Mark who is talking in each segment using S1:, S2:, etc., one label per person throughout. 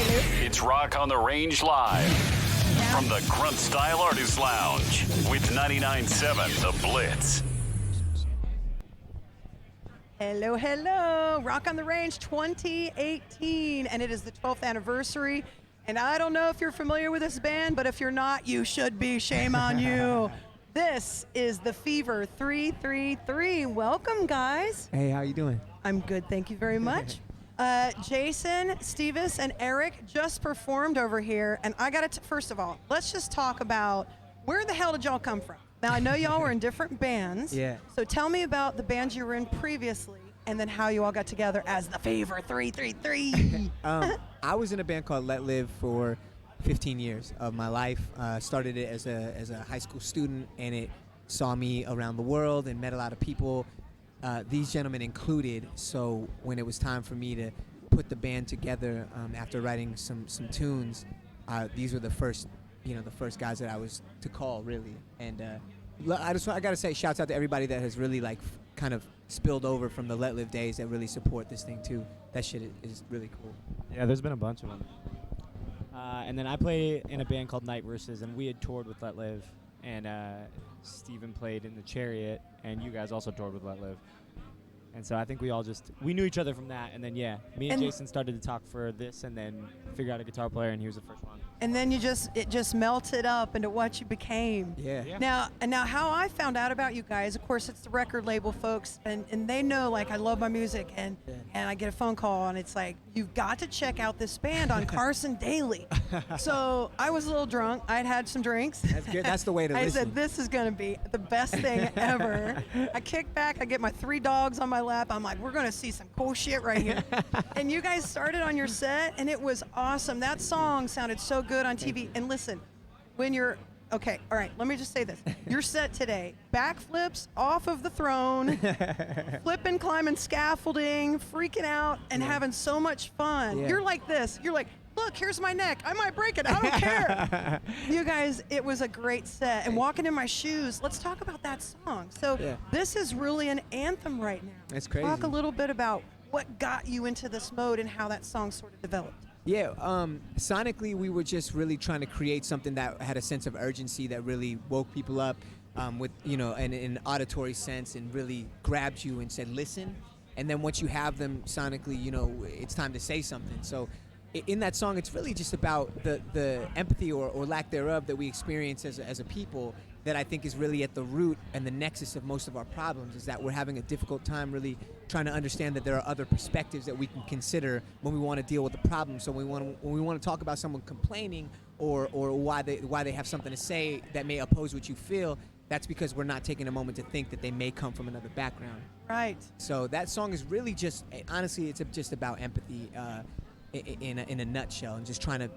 S1: It's Rock on the Range Live from the Grunt Style Artist Lounge with 99.7 The Blitz.
S2: Hello, hello. Rock on the Range 2018, and it is the 12th anniversary. And I don't know if you're familiar with this band, but if you're not, you should be. Shame on you. This is the Fever 333. Welcome, guys.
S3: Hey, how you doing?
S2: I'm good, thank you very much. Jason, Stevis, and Eric just performed over here, and I got to, first of all, let's just talk about where the hell did y'all come from? Now, I know y'all were in different bands.
S3: Yeah.
S2: So tell me about the bands you were in previously, and then how you all got together as the Fever 333.
S3: I was in a band called Let Live for 15 years of my life. Started it as a high school student, and it saw me around the world and met a lot of people. These gentlemen included. So when it was time for me to put the band together after writing some tunes, these were the first guys that I was to call, really. And I gotta say, shouts out to everybody that has really kind of spilled over from the Let Live days that really support this thing too. That shit is really cool.
S4: Yeah, there's been a bunch of them. And then I play in a band called Night Versus, and we had toured with Let Live, and Steven played in the Chariot, and you guys also toured with Let Live. And so I think we knew each other from that, and then me and Jason started to talk for this, and then figure out a guitar player, and he was the first one.
S2: And then it just melted up into what you became.
S3: Yeah.
S2: Now how I found out about you guys, of course, it's the record label folks, and they know I love my music, and I get a phone call, and it's like, you've got to check out this band on Carson Daly. So I was a little drunk. I'd had some drinks.
S3: That's good. That's the way to
S2: I
S3: listen.
S2: said, this is going to be the best thing ever. I kick back. I get my 3 dogs on my lap. I'm like, we're going to see some cool shit right here. And you guys started on your set, and it was awesome. That song sounded so good on TV. And listen, when you're okay, all right, let me just say this. Your set today, backflips off of the throne, flipping, climbing scaffolding, freaking out, and having so much fun.
S3: Yeah.
S2: You're like this. You're like, look, here's my neck. I might break it. I don't care. You guys, it was a great set. And Walking in My Shoes, let's talk about that song. So this is really an anthem right now.
S3: That's crazy.
S2: Talk a little bit about what got you into this mode and how that song sort of developed.
S3: Yeah, sonically, we were just really trying to create something that had a sense of urgency that really woke people up with, in an auditory sense, and really grabbed you and said, listen. And then once you have them sonically, it's time to say something. So in that song, it's really just about the empathy or lack thereof that we experience as a people, that I think is really at the root and the nexus of most of our problems, is that we're having a difficult time really trying to understand that there are other perspectives that we can consider when we want to deal with the problem. So when we want to talk about someone complaining or why they have something to say that may oppose what you feel, that's because we're not taking a moment to think that they may come from another background.
S2: Right.
S3: So that song is really just, honestly, it's just about empathy in a nutshell, and just trying to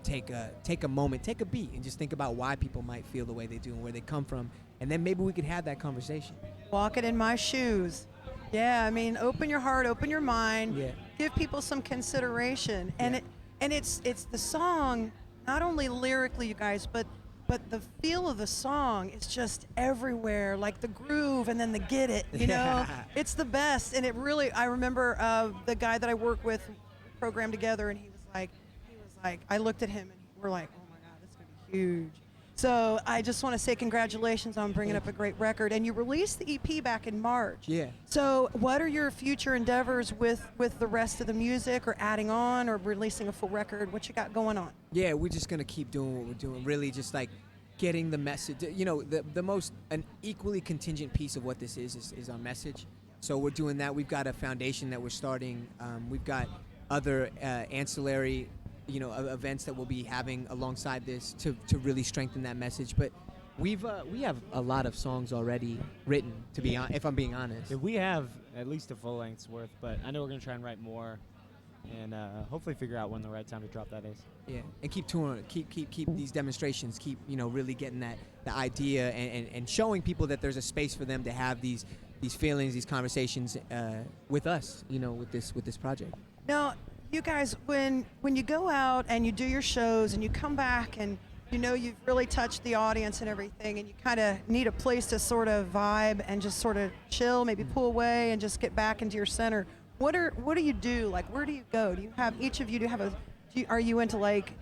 S3: take a moment, take a beat, and just think about why people might feel the way they do and where they come from, and then maybe we could have that conversation.
S2: Walking in My Shoes. Yeah, I mean, open your heart, open your mind.
S3: Yeah.
S2: Give people some consideration, and it's the song, not only lyrically, you guys, but the feel of the song is just everywhere, like the groove and then the get it, It's the best, and it really, I remember the guy that I work with, program together, and he was like, I looked at him, and we're like, oh my God, this is going to be huge. So I just want to say congratulations on bringing up a great record, and you released the EP back in March.
S3: Yeah.
S2: So what are your future endeavors with the rest of the music, or adding on, or releasing a full record? What you got going on?
S3: Yeah, we're just gonna keep doing what we're doing. Really, just getting the message. The most, an equally contingent piece of what this is our message. So we're doing that. We've got a foundation that we're starting. We've got other ancillary, events that we'll be having alongside this to really strengthen that message. But we have a lot of songs already written, if I'm being honest.
S4: Yeah, we have at least a full length's worth, but I know we're gonna try and write more, and hopefully figure out when the right time to drop that is.
S3: Yeah, and keep touring, keep these demonstrations, keep really getting the idea and showing people that there's a space for them to have these feelings, these conversations with us, with this project.
S2: Now, you guys, when you go out and you do your shows and you come back and you've really touched the audience and everything, and you kind of need a place to sort of vibe and just sort of chill, maybe pull away and just get back into your center, what do you do? Like, where do you go? Do you have, each of you, do you have a are you into like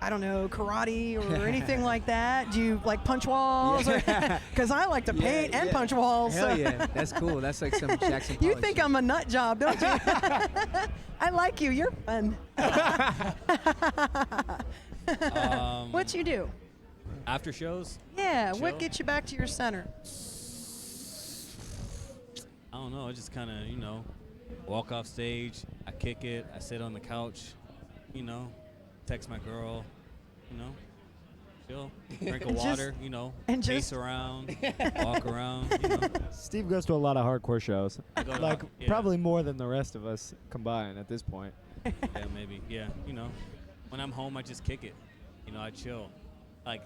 S2: I don't know, karate or anything like that? Do you like punch walls? Because I like to paint and punch walls.
S3: Hell
S2: so.
S3: yeah, that's cool. That's like some Jackson
S2: You
S3: Pollock
S2: think
S3: shit.
S2: I'm a nut job, don't you? I like you. You're fun. What you do?
S5: After shows,
S2: Yeah, what
S5: Chill.
S2: gets you back to your center?
S5: I don't know. I just kind of, walk off stage. I kick it. I sit on the couch, text my girl, chill, drink of
S2: And just-
S5: water,
S2: and
S5: pace
S2: just-
S5: around, walk around.
S4: Steve goes to a lot of hardcore shows,
S5: I go to-
S4: like
S5: yeah.
S4: probably more than the rest of us combined at this point.
S5: Yeah, maybe. Yeah, when I'm home, I just kick it. I chill. Like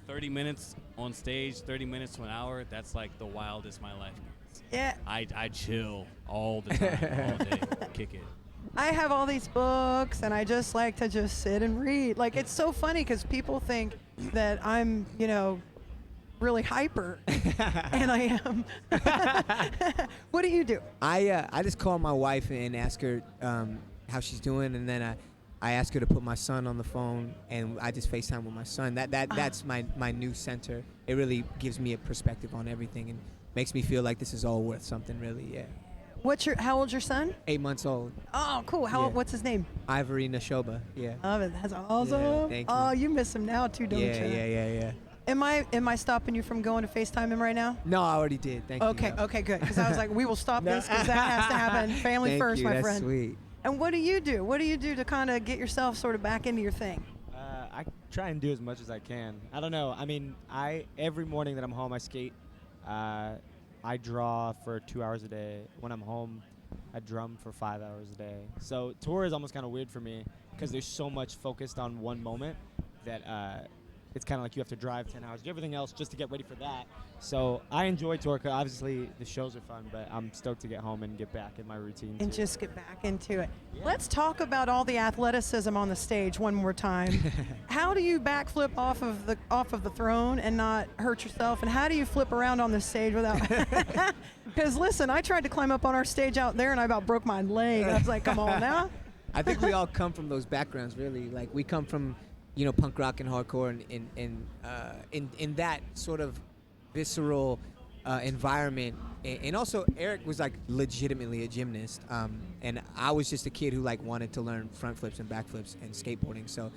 S5: 30 minutes on stage, 30 minutes to an hour. That's like the wildest my life gets.
S2: Yeah,
S5: I chill all the time, all day, kick it.
S2: I have all these books, and I just like to just sit and read. Like, it's so funny because people think that I'm, really hyper, and I am. What do you do?
S3: I just call my wife and ask her how she's doing, and then I ask her to put my son on the phone, and I just FaceTime with my son. That's my new center. It really gives me a perspective on everything and makes me feel like this is all worth something, really. Yeah.
S2: How old's your son?
S3: 8 months old.
S2: Oh, cool.
S3: Yeah.
S2: What's his name?
S3: Ivory Nashoba. Yeah.
S2: Love it. That's awesome.
S3: thank you.
S2: Oh, you miss him now too, don't you?
S3: Yeah.
S2: Am I stopping you from going to FaceTime him right now?
S3: No, I already did. Thank you.
S2: Okay,
S3: though.
S2: okay, good. Because I was like, we will stop this because that has to happen. Family
S3: Thank
S2: first,
S3: you.
S2: my
S3: That's
S2: friend.
S3: sweet.
S2: And what do you do? What do you do to kind of get yourself sort of back into your thing?
S4: I try and do as much as I can. I don't know. I mean, every morning that I'm home, I skate. I draw for 2 hours a day. When I'm home, I drum for 5 hours a day. So tour is almost kind of weird for me because there's so much focused on one moment that it's kind of like you have to drive 10 hours, do everything else just to get ready for that. So I enjoy tour 'cause obviously the shows are fun, but I'm stoked to get home and get back in my routine.
S2: And
S4: too.
S2: just get back into it. Let's talk about all the athleticism on the stage one more time. How do you backflip off of the throne and not hurt yourself? And how do you flip around on the stage without? Because listen, I tried to climb up on our stage out there and I about broke my leg. I was like, come on now.
S3: I think we all come from those backgrounds, really. Like we come from, punk rock and hardcore, and in that sort of visceral environment. And also, Eric was like legitimately a gymnast, and I was just a kid who like wanted to learn front flips and back flips and skateboarding. So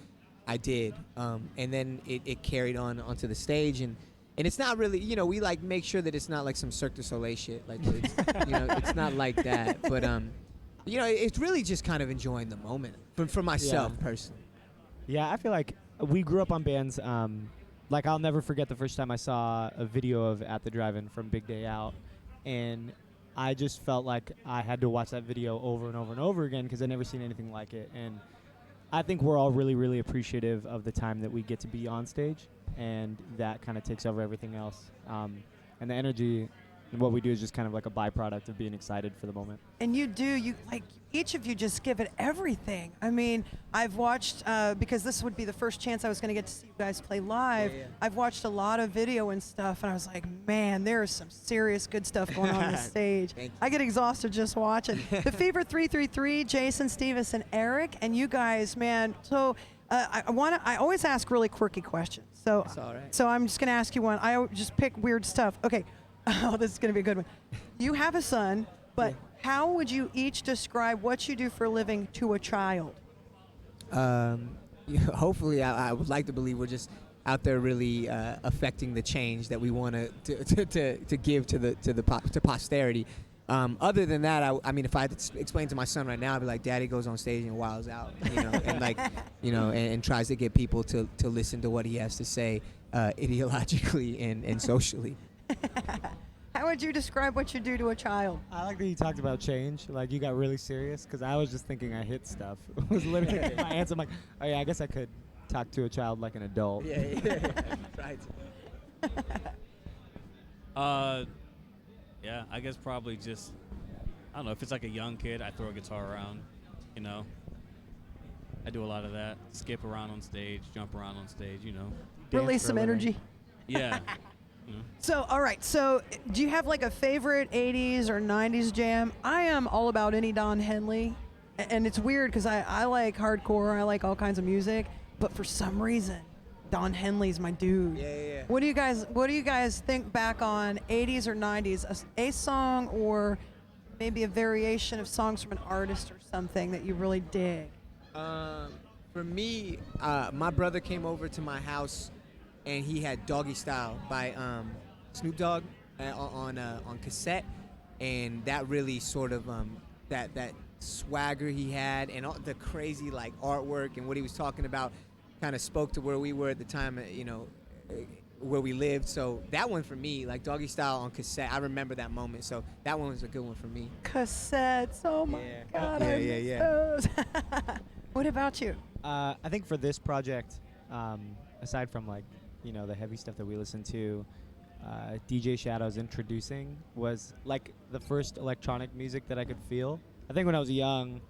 S3: I did, and then it carried on onto the stage, and it's not really, we like make sure that it's not like some Cirque du Soleil shit. Like it's, it's not like that, but it's really just kind of enjoying the moment for myself personally.
S4: Yeah, I feel like we grew up on bands. Like, I'll never forget the first time I saw a video of At the Drive-In from Big Day Out, and I just felt like I had to watch that video over and over and over again because I'd never seen anything like it. And I think we're all really, really appreciative of the time that we get to be on stage, and that kind of takes over everything else. And the energy and what we do is just kind of like a byproduct of being excited for the moment.
S2: And you like each of you just give it everything. I mean, I've watched because this would be the first chance I was going to get to see you guys play live.
S3: Yeah.
S2: I've watched a lot of video and stuff, and I was like, man, there is some serious good stuff going on the stage.
S3: Thank you.
S2: I get exhausted just watching. The Fever 333, Jason, Stevis, and Eric, and you guys, man. So I always ask really quirky questions. So
S3: That's all right.
S2: So I'm just going to ask you one. I just pick weird stuff. Okay. Oh, this is going to be a good one. You have a son, but how would you each describe what you do for a living to a child?
S3: Hopefully, I would like to believe we're just out there really affecting the change that we want to give to posterity. Other than that, I mean, if I had to explain to my son right now, I'd be like, Daddy goes on stage and wilds out, and like, and tries to get people to listen to what he has to say ideologically and socially.
S2: How would you describe what you do to a child?
S4: I like that you talked about change. Like, you got really serious because I was just thinking I hit stuff. It was literally my answer. I'm like, oh yeah, I guess I could talk to a child like an adult.
S3: Yeah. Right.
S5: Yeah, I guess probably just, I don't know, if it's like a young kid, I throw a guitar around, I do a lot of that. Skip around on stage, jump around on stage,
S2: Release
S4: for a
S2: some
S4: living.
S2: energy.
S5: Yeah.
S2: So, all right. So, do you have like a favorite 80s or 90s jam? I am all about any Don Henley. and it's weird because I like hardcore, I like all kinds of music, but for some reason, Don Henley's my dude.
S3: Yeah.
S2: What do you guys think back on 80s or 90s? A song or maybe a variation of songs from an artist or something that you really dig?
S3: For me, my brother came over to my house, and he had Doggy Style by Snoop Dogg on cassette, and that really sort of that swagger he had and all the crazy like artwork and what he was talking about kind of spoke to where we were at the time, where we lived. So that one for me, like Doggy Style on cassette, I remember that moment. So that one was a good one for me.
S2: Cassettes, oh my God.
S3: Yeah.
S2: Those. What about you?
S4: I think for this project, aside from like, the heavy stuff that we listen to, DJ Shadow's Introducing was like the first electronic music that I could feel. I think when I was young,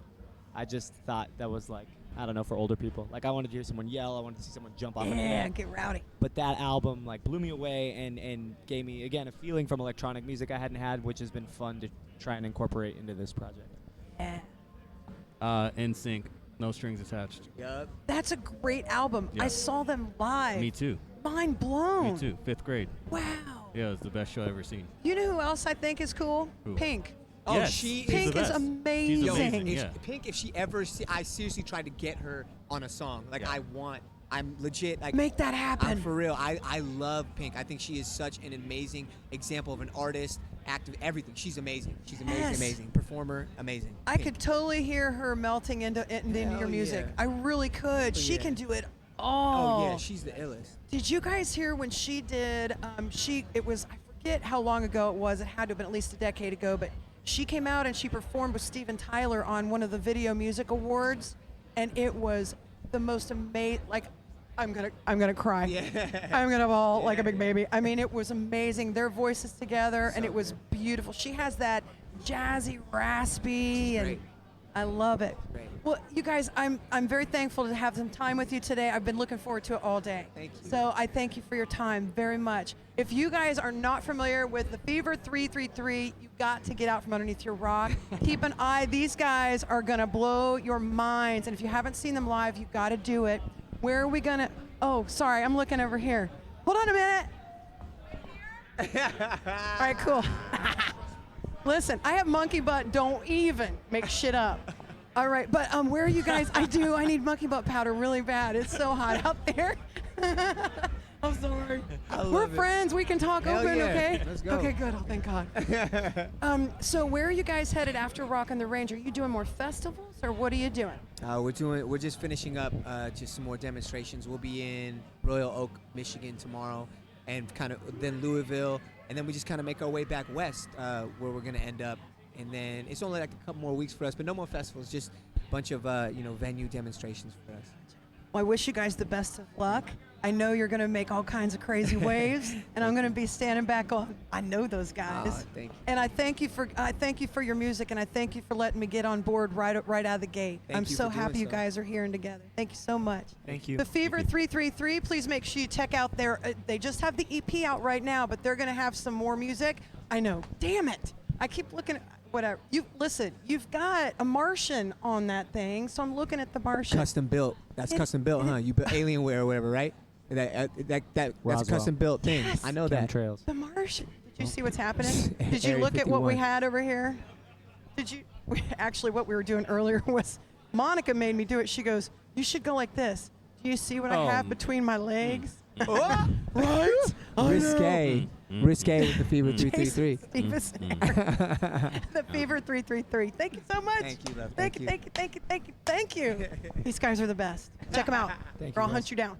S4: I just thought that was like, I don't know, for older people. Like I wanted to hear someone yell, I wanted to see someone jump off an amp.
S2: Get rowdy.
S4: But that album like blew me away and gave me, again, a feeling from electronic music I hadn't had, which has been fun to try and incorporate into this project.
S2: Yeah.
S5: NSYNC, No Strings Attached.
S3: Yup.
S2: That's a great album.
S5: Yeah.
S2: I saw them live.
S5: Me too.
S2: Mind blown.
S5: Me too. 5th grade.
S2: Wow.
S5: Yeah, it was the best show I've ever seen.
S2: You know who else I think is cool?
S5: Who?
S2: Pink.
S3: Oh,
S5: Yes,
S3: she
S5: she's
S2: Pink
S5: the
S2: is
S5: best.
S2: amazing.
S5: She's amazing.
S3: If
S5: Yeah.
S3: Pink, if she ever, I seriously tried to get her on a song. Like
S5: Yeah.
S3: I'm legit. Like
S2: Make that happen.
S3: I'm for real. I love Pink. I think she is such an amazing example of an artist, active, everything. She's amazing. She's amazing,
S2: Yes.
S3: amazing performer, amazing.
S2: I
S3: Pink.
S2: could totally hear her melting into
S3: Hell
S2: your music.
S3: yeah.
S2: I really could. She
S3: yeah.
S2: can do it all.
S3: Oh yeah, she's the illest.
S2: Did you guys hear when she did? It was, I forget how long ago it was. It had to have been at least a decade ago. But she came out and she performed with Steven Tyler on one of the Video Music Awards, and it was the most amazing. Like, I'm gonna cry.
S3: Yeah.
S2: I'm gonna bawl like a big baby. I mean, it was amazing. Their voices together, and
S3: So
S2: it was beautiful. She has that jazzy, raspy,
S3: She's
S2: and
S3: great.
S2: I love it.
S3: Great.
S2: Well, you guys, I'm very thankful to have some time with you today. I've been looking forward to it all day.
S3: Thank you.
S2: So I thank you for your time very much. If you guys are not familiar with the Fever 333, you got to get out from underneath your rock. Keep an eye. These guys are gonna blow your minds, and if you haven't seen them live, you got to do it. Where are we gonna? Oh, sorry, I'm looking over here. Hold on a minute. All right, cool. Listen, I have monkey butt. Don't even make shit up. All right, but where are you guys? I need monkey butt powder really bad. It's so hot out there. I'm sorry. We're
S3: love it.
S2: friends. We can talk
S3: Hell
S2: open,
S3: yeah.
S2: okay?
S3: Let's go.
S2: Okay, good. Oh, thank God. So where are you guys headed after Rock on the Range? Are you doing more festivals, or what are you doing?
S3: We're just finishing up just some more demonstrations. We'll be in Royal Oak, Michigan tomorrow, and kind of then Louisville, and then we just kind of make our way back west, where we're gonna end up. And then it's only like a couple more weeks for us, but no more festivals, just a bunch of venue demonstrations for us.
S2: Well, I wish you guys the best of luck. I know you're going to make all kinds of crazy waves, and I'm going to be standing back on. I know those guys.
S3: Thank you.
S2: And I thank you for your music, and I thank you for letting me get on board right out of the gate.
S3: Thank
S2: I'm
S3: you
S2: so
S3: for doing
S2: happy you
S3: so.
S2: guys are here and together. Thank you so much.
S4: Thank you.
S2: The Fever
S5: Thank you.
S2: 333, please make sure you check out their. They just have the EP out right now, but they're going to have some more music. I know. Damn it! I keep looking at whatever. You listen. You've got a Martian on that thing, so I'm looking at the Martian.
S3: Custom built. That's custom built, huh? You built Alienware or whatever, right? That's a
S4: Roswell.
S3: custom built thing.
S2: Yes.
S3: I know that.
S4: Chemtrails.
S2: The Martian. Did you see what's happening? Did you
S3: Area
S2: look at what we
S3: 51.
S2: had over here? Did you? Actually, what we were doing earlier was Monica made me do it. She goes, "You should go like this. Do you see what I have between my legs?"
S3: Oh!
S2: Right? I know.
S3: Risque. Risque with the Fever 333.
S2: Stevens. The Fever 333. Thank you so much.
S3: Thank you, love.
S2: Thank you. These guys are the best. Check them out.
S3: Thank
S2: or
S3: you,
S2: I'll
S3: guys.
S2: hunt you down.